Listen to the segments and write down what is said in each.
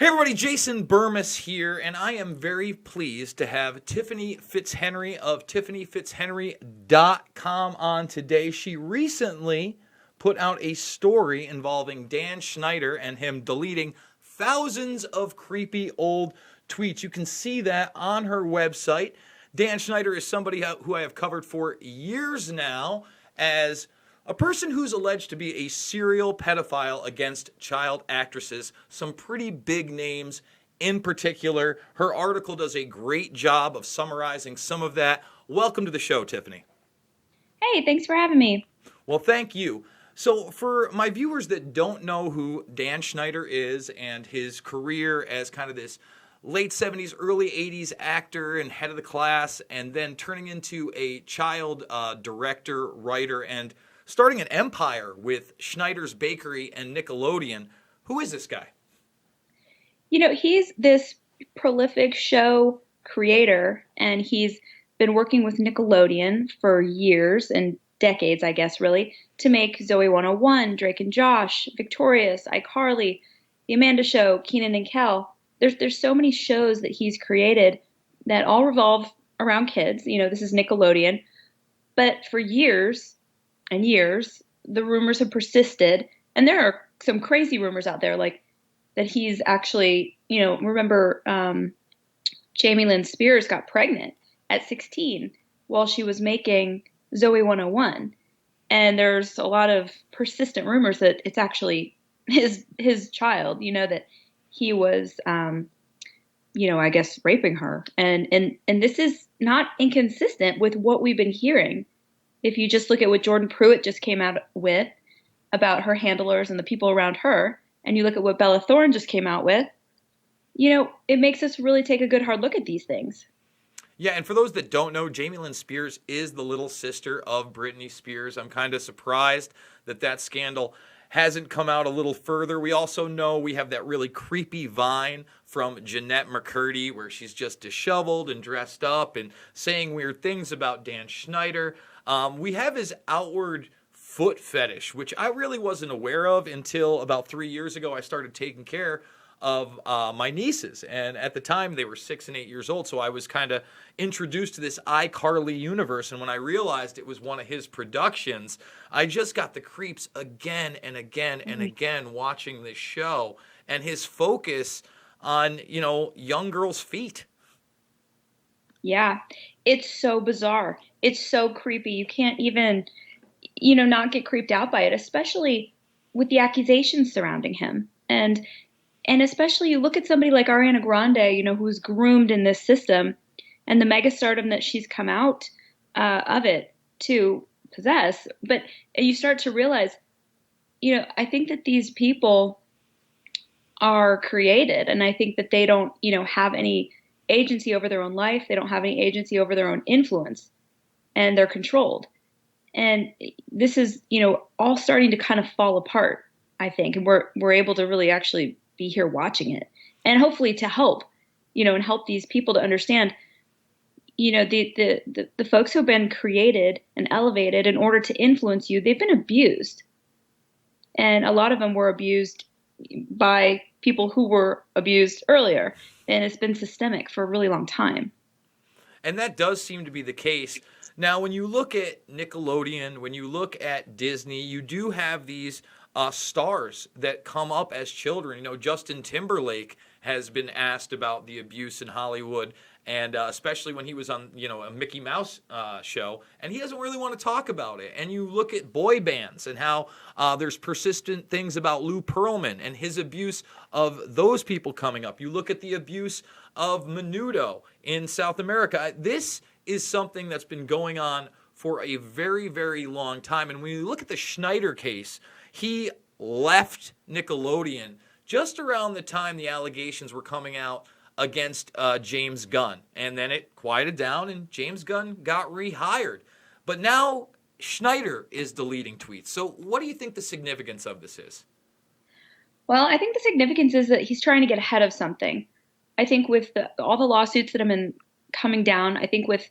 Hey everybody, Jason Burmis here, and I am very pleased to have Tiffany FitzHenry of TiffanyFitzHenry.com on today. She recently put out a story involving Dan Schneider and him deleting thousands of creepy old tweets. You can see that on her website. Dan Schneider is somebody who I have covered for years now as a person who's alleged to be a serial pedophile against child actresses, some pretty big names in particular. Her article does a great job of summarizing some of that. Welcome to the show, Tiffany. Hey, thanks for having me. Well, thank you. So, for my viewers that don't know who Dan Schneider is and his career as kind of this late 70s, early 80s actor and head of the class, and then turning into a child director, writer, and starting an empire with Schneider's Bakery and Nickelodeon. Who is this guy? He's this prolific show creator, and he's been working with Nickelodeon for years and decades, I guess, really, to make Zoe 101, Drake and Josh, Victorious, iCarly, The Amanda Show, Keenan and Kel. There's so many shows that he's created that all revolve around kids. This is Nickelodeon. But for years and years, the rumors have persisted, and there are some crazy rumors out there, like that he's actually, remember Jamie Lynn Spears got pregnant at 16 while she was making Zoe 101. And there's a lot of persistent rumors that it's actually his child, that he was, I guess raping her. And this is not inconsistent with what we've been hearing. If you just look at what Jordan Pruitt just came out with about her handlers and the people around her, and you look at what Bella Thorne just came out with, it makes us really take a good hard look at these things. Yeah, and for those that don't know, Jamie Lynn Spears is the little sister of Britney Spears. I'm kind of surprised that scandal hasn't come out a little further. We also know we have that really creepy Vine from Jeanette McCurdy where she's just disheveled and dressed up and saying weird things about Dan Schneider. We have his outward foot fetish, which I really wasn't aware of until about 3 years ago. I started taking care of my nieces, and at the time they were 6 and 8 years old, so I was kind of introduced to this iCarly universe, and when I realized it was one of his productions, I just got the creeps again and again and again watching this show, and his focus on, young girls' feet. Yeah, it's so bizarre. It's so creepy. You can't even, not get creeped out by it, especially with the accusations surrounding him. And especially you look at somebody like Ariana Grande, who's groomed in this system and the megastardom that she's come out of it to possess. But you start to realize, I think that these people are created, and I think that they don't, have any agency over their own life. They don't have any agency over their own influence, and they're controlled. And this is, all starting to kind of fall apart, I think, and we're able to really actually be here watching it, and hopefully to help, and help these people to understand, the folks who have been created and elevated in order to influence you, they've been abused, and a lot of them were abused by people who were abused earlier, and it's been systemic for a really long time. And that does seem to be the case. Now, when you look at Nickelodeon, when you look at Disney, you do have these stars that come up as children. Justin Timberlake has been asked about the abuse in Hollywood, and especially when he was on, a Mickey Mouse show, and he doesn't really want to talk about it. And you look at boy bands and how there's persistent things about Lou Pearlman and his abuse of those people coming up. You look at the abuse of Menudo in South America. This is something that's been going on for a very, very long time. And when you look at the Schneider case, he left Nickelodeon just around the time the allegations were coming out against James Gunn. And then it quieted down and James Gunn got rehired. But now Schneider is deleting tweets. So what do you think the significance of this is? Well, I think the significance is that he's trying to get ahead of something. I think with all the lawsuits that have been coming down, I think with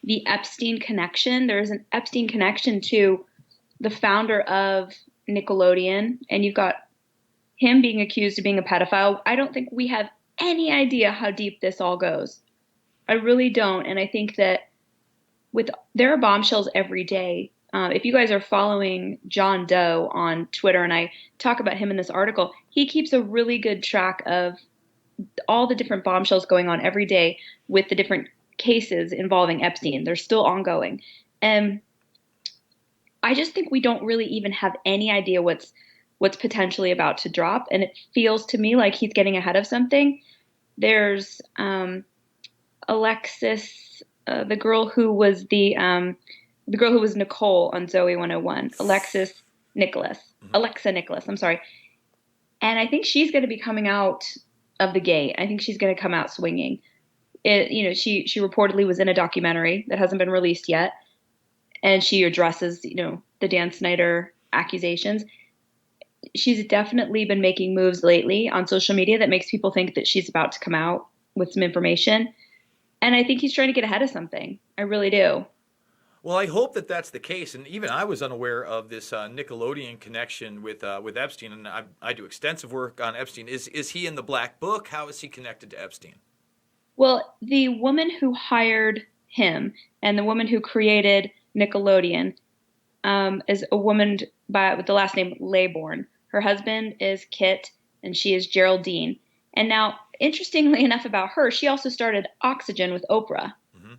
the Epstein Connection, there's an Epstein Connection to the founder of Nickelodeon, and you've got him being accused of being a pedophile, I don't think we have any idea how deep this all goes. I really don't. And I think that there are bombshells every day. If you guys are following John Doe on Twitter, and I talk about him in this article, he keeps a really good track of all the different bombshells going on every day with the different cases involving Epstein. They're still ongoing. And I just think we don't really even have any idea what's potentially about to drop. And it feels to me like he's getting ahead of something. There's Alexis, the girl who was Nicole on Zoe 101, Alexa Nicholas, I'm sorry. And I think she's going to be coming out of the gate. I think she's going to come out swinging. She reportedly was in a documentary that hasn't been released yet, and she addresses, the Dan Schneider accusations. She's definitely been making moves lately on social media that makes people think that she's about to come out with some information. And I think he's trying to get ahead of something. I really do. Well, I hope that that's the case. And even I was unaware of this Nickelodeon connection with Epstein, and I do extensive work on Epstein. Is he in the black book? How is he connected to Epstein? Well, the woman who hired him and the woman who created Nickelodeon is a woman with the last name Laybourne. Her husband is Kit, and she is Geraldine. And now, interestingly enough about her, she also started Oxygen with Oprah. Mm-hmm.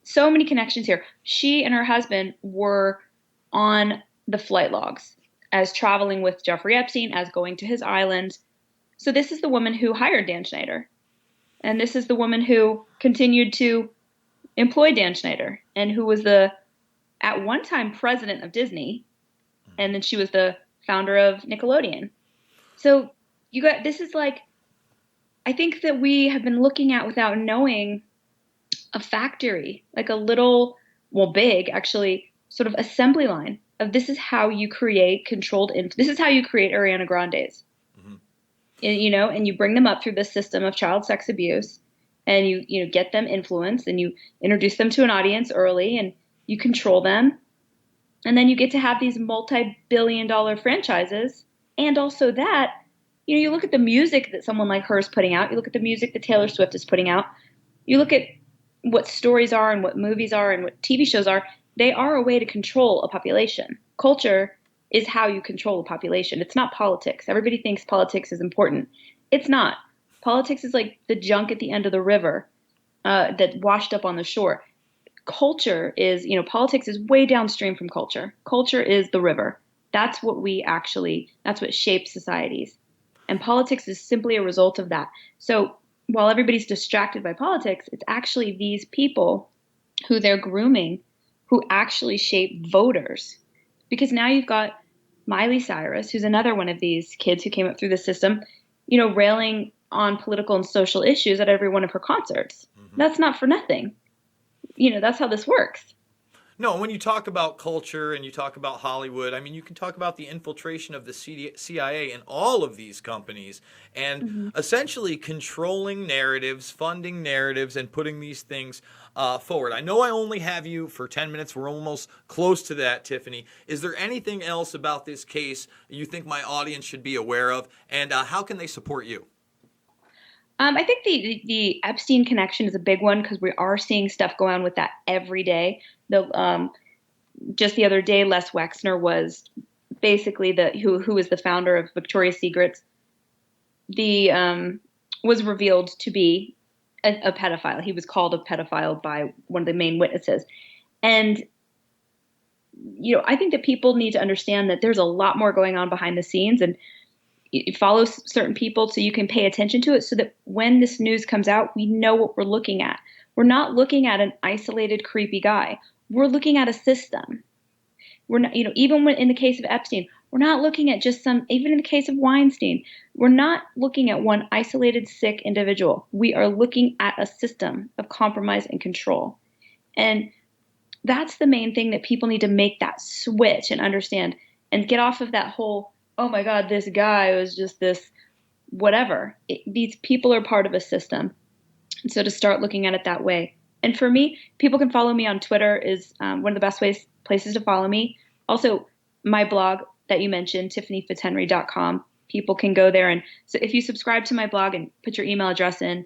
So many connections here. She and her husband were on the flight logs as traveling with Jeffrey Epstein, as going to his island. So this is the woman who hired Dan Schneider. And this is the woman who continued to employ Dan Schneider, and who was at one time, president of Disney. And then she was the founder of Nickelodeon. So this is like, I think that we have been looking at, without knowing, a factory, like a little, big actually, sort of assembly line of this is how you create this is how you create Ariana Grandes. Mm-hmm. And you bring them up through this system of child sex abuse, and you get them influenced, and you introduce them to an audience early, and you control them. And then you get to have these multi-billion-dollar franchises. And also that, you look at the music that someone like her is putting out. You look at the music that Taylor Swift is putting out. You look at what stories are and what movies are and what TV shows are. They are a way to control a population. Culture is how you control a population. It's not politics. Everybody thinks politics is important. It's not. Politics is like the junk at the end of the river that washed up on the shore. Culture is, politics is way downstream from culture. Culture is the river. That's what shapes societies. And politics is simply a result of that. So while everybody's distracted by politics, it's actually these people who they're grooming who actually shape voters. Because now you've got Miley Cyrus, who's another one of these kids who came up through the system, railing on political and social issues at every one of her concerts. Mm-hmm. That's not for nothing. That's how this works. No, when you talk about culture and you talk about Hollywood, I mean, you can talk about the infiltration of the CIA in all of these companies and mm-hmm. essentially controlling narratives, funding narratives, and putting these things forward. I know I only have you for 10 minutes. We're almost close to that, Tiffany. Is there anything else about this case you think my audience should be aware of, and how can they support you? I think the Epstein Connection is a big one because we are seeing stuff go on with that every day. Just the other day, Les Wexner was basically who is the founder of Victoria's Secrets. Was revealed to be a pedophile. He was called a pedophile by one of the main witnesses, and I think that people need to understand that there's a lot more going on behind the scenes, and you follow certain people so you can pay attention to it so that when this news comes out, we know what we're looking at. We're not looking at an isolated, creepy guy. We're looking at a system. We're not, even when in the case of Epstein, we're not looking at even in the case of Weinstein, we're not looking at one isolated, sick individual. We are looking at a system of compromise and control. And that's the main thing that people need to make that switch and understand and get off of that whole, oh my God, this guy was just this whatever. These people are part of a system. And so to start looking at it that way. And for me, people can follow me on Twitter is one of the best places to follow me. Also, my blog that you mentioned, TiffanyFitzHenry.com, people can go there. And so if you subscribe to my blog and put your email address in,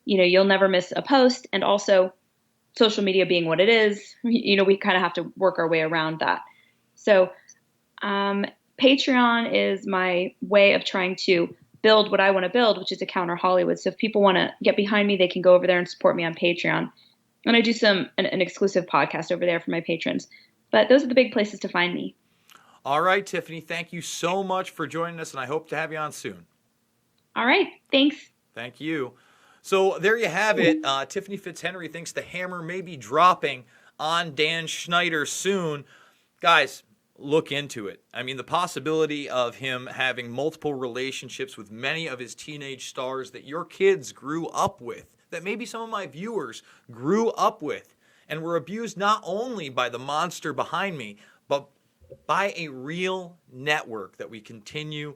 you'll never miss a post. And also, social media being what it is, we kind of have to work our way around that. So Patreon is my way of trying to build what I want to build, which is a counter Hollywood. So if people want to get behind me, they can go over there and support me on Patreon. And I do an exclusive podcast over there for my patrons. But those are the big places to find me. All right, Tiffany, thank you so much for joining us, and I hope to have you on soon. All right, thanks. Thank you. So there you have it. Tiffany FitzHenry thinks the hammer may be dropping on Dan Schneider soon. Guys, look into it. I mean, the possibility of him having multiple relationships with many of his teenage stars that your kids grew up with, that maybe some of my viewers grew up with, and were abused not only by the monster behind me, but by a real network that we continue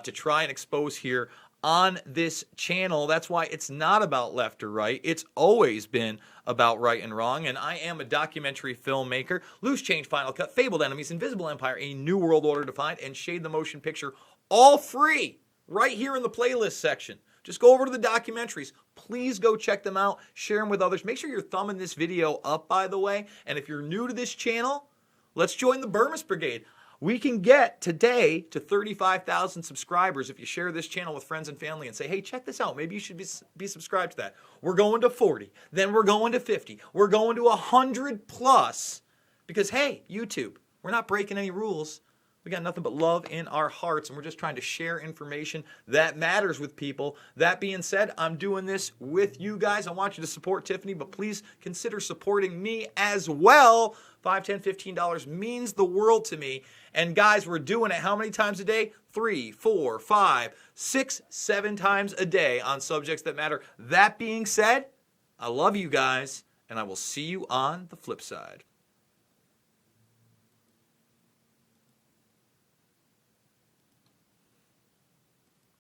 to try and expose here on this channel. That's why it's not about left or right. It's always been about right and wrong. And I am a documentary filmmaker. Loose Change, Final Cut, Fabled Enemies, Invisible Empire, A New World Order Defined, and Shade the Motion Picture, all free right here in the playlist section. Just go over to the documentaries. Please go check them out. Share them with others. Make sure you're thumbing this video up, by the way. And if you're new to this channel, let's join the Burmese Brigade. We can get today to 35,000 subscribers if you share this channel with friends and family and say, hey, check this out. Maybe you should be subscribed to that. We're going to 40. Then we're going to 50. We're going to 100 plus. Because, hey, YouTube, we're not breaking any rules. We got nothing but love in our hearts, and we're just trying to share information that matters with people. That being said, I'm doing this with you guys. I want you to support Tiffany, but please consider supporting me as well. $5, $10, $15 means the world to me. And guys, we're doing it how many times a day? 3, 4, 5, 6, 7 times a day on subjects that matter. That being said, I love you guys, and I will see you on the flip side.